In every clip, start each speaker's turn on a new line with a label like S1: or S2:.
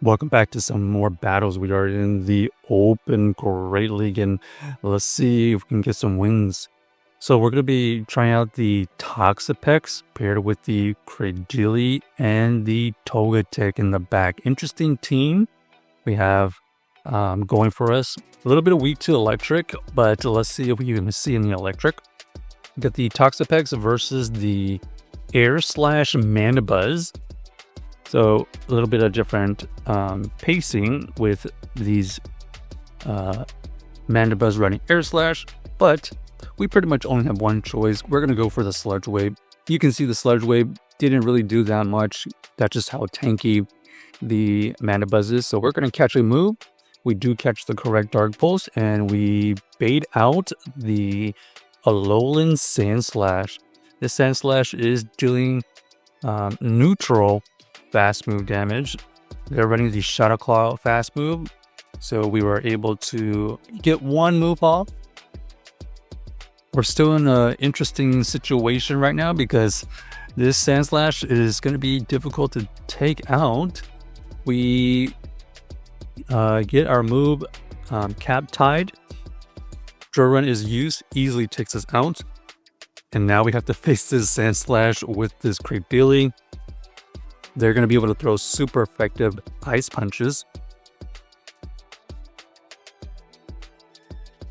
S1: Welcome back to some more battles. We are in the Open Great League, and let's see if we can get some wins. So we're going to be trying out the Toxapex paired with the Cradily and the Togetic in the back. Interesting team we have going for us. A little bit of weak to electric, but let's see if we can see in the electric. We got the Toxapex versus the Air Slash Mandibuzz. So a little bit of different pacing with these Mandibuzz running Air Slash, but we pretty much only have one choice. We're going to go for the Sludge Wave. You can see the Sludge Wave didn't really do that much. That's just how tanky the Mandibuzz is. So we're going to catch a move. We do catch the correct Dark Pulse, and we bait out the Alolan Sandslash. This Sandslash is dealing neutral fast move damage. They're running the Shadow Claw fast move, so we were able to get one move off. We're still in an interesting situation right now because this Sandslash is going to be difficult to take out. We get our move cap tied. Draw Run is used, easily takes us out. And now we have to face this Sandslash with this Cradily. They're going to be able to throw super effective ice punches.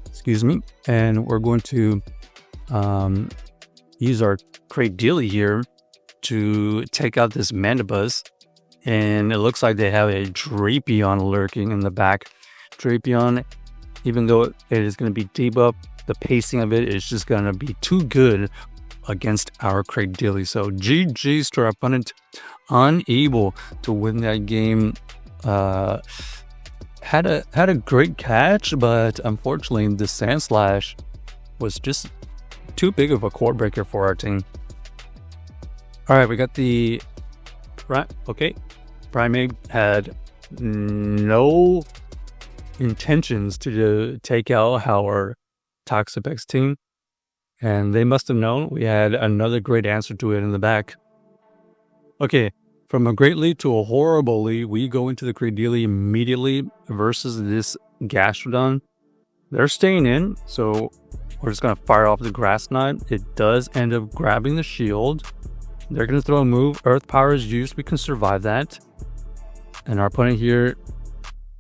S1: Excuse me. And we're going to use our Cradily here to take out this Mandibuzz. And it looks like they have a Drapion lurking in the back. Drapion, even though it is going to be debuff, the pacing of it is just going to be too good against our Cradily. So GG's to our opponent, unable to win that game. Had a great catch, but unfortunately the Sandslash was just too big of a core breaker for our team. All right, we got the Primate had no intentions to take out our Toxapex team, and they must have known we had another great answer to it in the back. Okay, from a great lead to a horrible lead, we go into the Cradily immediately versus this Gastrodon. They're staying in, so we're just going to fire off the Grass Knot. It does end up grabbing the shield. They're going to throw a move. Earth Power is used. We can survive that. And our opponent here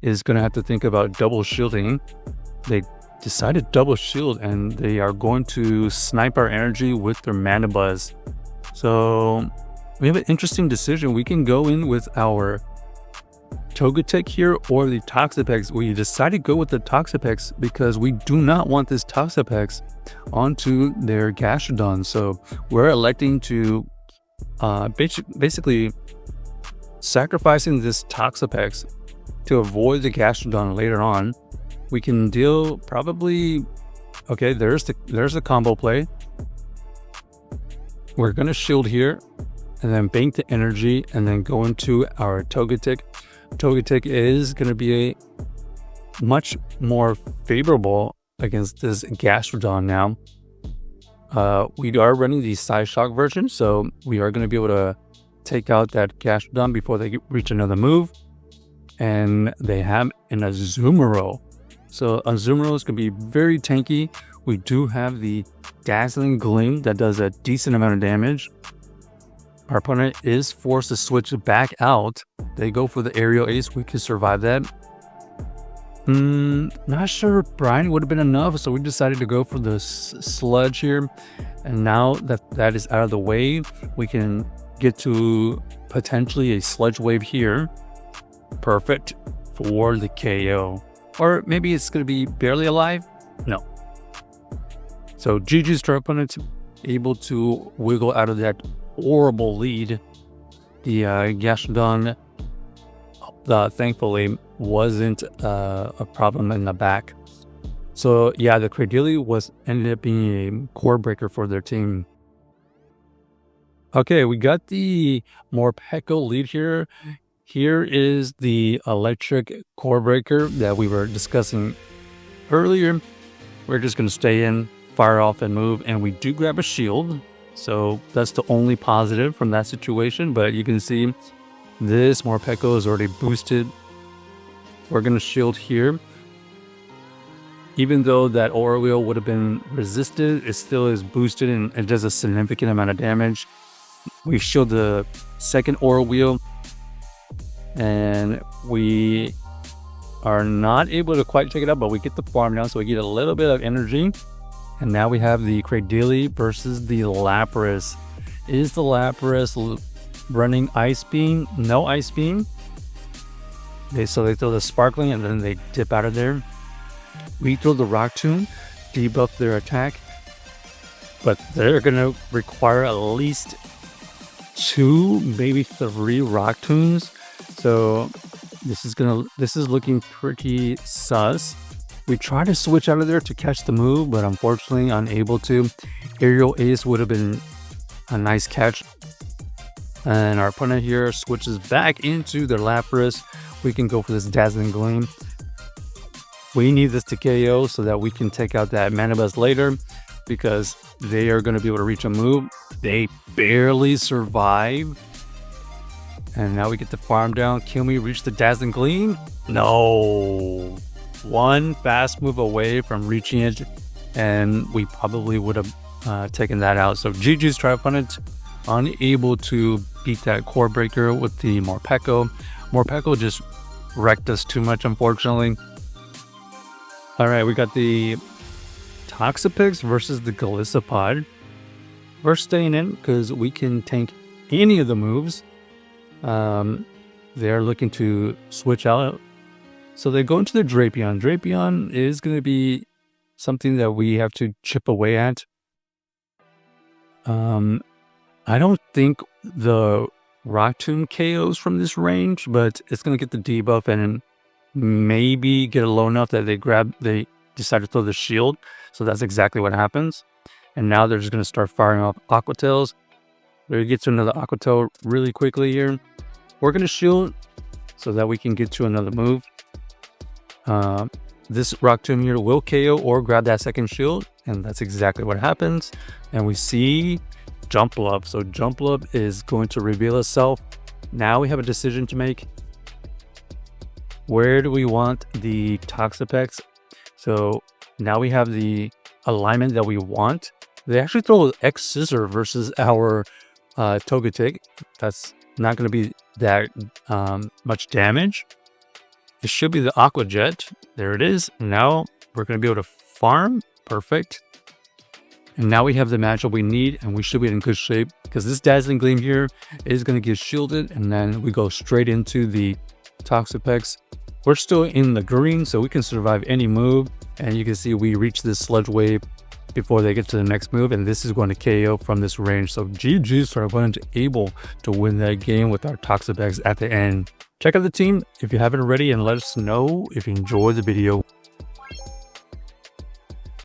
S1: is going to have to think about double shielding. They decided double shield, and they are going to snipe our energy with their Mandibuzz. So we have an interesting decision. We can go in with our Togetic here or the Toxapex. We decided to go with the Toxapex because we do not want this Toxapex onto their Gastrodon. So we're electing to basically sacrificing this Toxapex to avoid the Gastrodon later on. We can deal probably, okay, there's the combo play. We're going to shield here and then bank the energy and then go into our Togetic. Togetic is going to be much more favorable against this Gastrodon now. We are running the Psyshock version, so we are going to be able to take out that Gastrodon before they reach another move. And they have an Azumarill. So Azumarill is going to be very tanky. We do have the Dazzling Gleam that does a decent amount of damage. Our opponent is forced to switch back out. They go for the Aerial Ace. We could survive that. Not sure if Brine would have been enough, so we decided to go for the Sludge here. And now that that is out of the way, we can get to potentially a Sludge Wave here. Perfect for the KO. Or maybe it's going to be barely alive? No. So GG's to our opponent, able to wiggle out of that horrible lead. The Gastrodon, thankfully, wasn't a problem in the back. So yeah, the Cradily ended up being a core breaker for their team. Okay, we got the Morpeko lead here. Here is the electric core breaker that we were discussing earlier. We're just going to stay in, fire off, and move. And we do grab a shield. So that's the only positive from that situation. But you can see This Morpeko is already boosted. We're going to shield here. Even though that Aura Wheel would have been resisted, it still is boosted and it does a significant amount of damage. We shield the second Aura Wheel, and we are not able to quite take it up, but we get the farm down, so we get a little bit of energy. And now we have the Cradily versus the Lapras. Is the Lapras running Ice Beam? No Ice Beam. So they throw the Sparkling and then they dip out of there. We throw the Rock Tomb, debuff their attack, but they're gonna require at least 2, maybe 3 Rock Tombs. So this is looking pretty sus. We try to switch out of there to catch the move, but unfortunately unable to. Aerial Ace would have been a nice catch. And our opponent here switches back into their Lapras. We can go for this Dazzling Gleam. We need this to KO so that we can take out that Mana Buzz later, because they are going to be able to reach a move. They barely survive. And now we get the farm down. Can we reach the Dazzling Gleam? No. One fast move away from reaching it, and we probably would have taken that out. So GG's try opponent, unable to beat that Core Breaker with the Morpeko. Morpeko just wrecked us too much, unfortunately. All right, we got the Toxapex versus the Golisopod. We're staying in because we can tank any of the moves. They're looking to switch out. So they go into the Drapion. Drapion is going to be something that we have to chip away at. I don't think the Rock Tomb KOs from this range, but it's going to get the debuff and maybe get it low enough that they decide to throw the shield. So that's exactly what happens. And now they're just going to start firing off Aqua Tails. We're going to get to another Aqua Tail really quickly here. We're going to shield so that we can get to another move. This Rock Tomb here will KO or grab that second shield, and that's exactly what happens. And we see Jumpluff. So Jumpluff is going to reveal itself. Now we have a decision to make. Where do we want the Toxapex? So now we have the alignment that we want. They actually throw X Scissor versus our Togetic. That's not going to be that much damage. It should be the Aqua Jet. There it is. Now we're going to be able to farm. Perfect. And now we have the matchup we need, and we should be in good shape because this Dazzling Gleam here is going to get shielded, and then we go straight into the Toxapex. We're still in the green, so we can survive any move. And you can see we reach this Sludge Wave before they get to the next move, and this is going to KO from this range. So GG's for our opponent able to win that game with our Toxapex at the end. Check out the team if you haven't already, and let us know if you enjoyed the video.